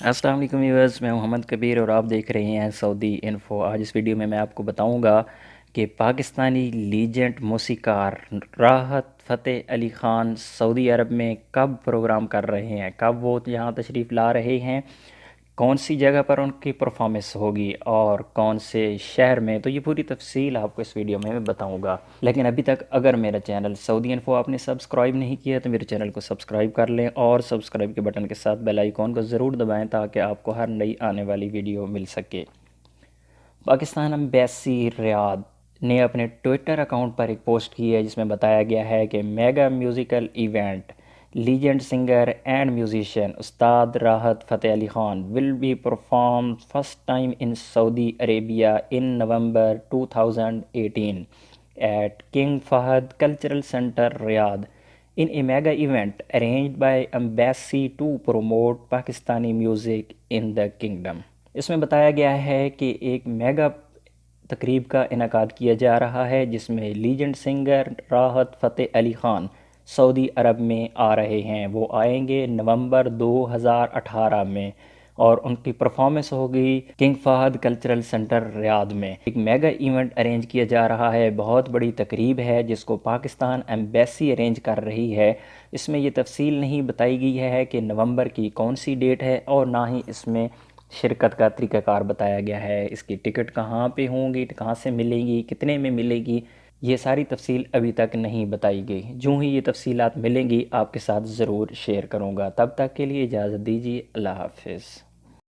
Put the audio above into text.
السلام علیکم ویورز، میں محمد کبیر اور آپ دیکھ رہے ہیں سعودی انفو۔ آج اس ویڈیو میں آپ کو بتاؤں گا کہ پاکستانی لیجنڈ موسیقار راحت فتح علی خان سعودی عرب میں کب پروگرام کر رہے ہیں، کب وہ یہاں تشریف لا رہے ہیں، کون سی جگہ پر ان کی پرفارمنس ہوگی اور کون سے شہر میں، تو یہ پوری تفصیل آپ کو اس ویڈیو میں بتاؤں گا۔ لیکن ابھی تک اگر میرا چینل سعودی انفو آپ نے سبسکرائب نہیں کیا تو میرے چینل کو سبسکرائب کر لیں اور سبسکرائب کے بٹن کے ساتھ بیل آئیکن کو ضرور دبائیں تاکہ آپ کو ہر نئی آنے والی ویڈیو مل سکے۔ پاکستان ایمبیسی ریاض نے اپنے ٹویٹر اکاؤنٹ پر ایک پوسٹ کی ہے جس میں بتایا گیا ہے کہ mega musical event legend singer and musician استاد Rahat Fateh Ali Khan will be performed first time in Saudi Arabia in November 2018 at King Fahd Cultural Center Riyadh in a mega event arranged by Embassy to promote Pakistani music in the kingdom۔ اس میں بتایا گیا ہے کہ ایک mega تقریب کا انعقاد کیا جا رہا ہے جس میں لیجنڈ سنگر راحت فتح علی خان سعودی عرب میں آ رہے ہیں۔ وہ آئیں گے نومبر 2018 میں اور ان کی پرفارمنس ہوگی کنگ فہد کلچرل سنٹر ریاض میں۔ ایک میگا ایونٹ ارینج کیا جا رہا ہے، بہت بڑی تقریب ہے جس کو پاکستان ایمبیسی ارینج کر رہی ہے۔ اس میں یہ تفصیل نہیں بتائی گئی ہے کہ نومبر کی کون سی ڈیٹ ہے اور نہ ہی اس میں شرکت کا طریقہ کار بتایا گیا ہے، اس کی ٹکٹ کہاں پہ ہوں گی، کہاں سے ملے گی، کتنے میں ملے گی، یہ ساری تفصیل ابھی تک نہیں بتائی گئی۔ جو ہی یہ تفصیلات ملیں گی آپ کے ساتھ ضرور شیئر کروں گا۔ تب تک کے لیے اجازت دیجیے، اللہ حافظ۔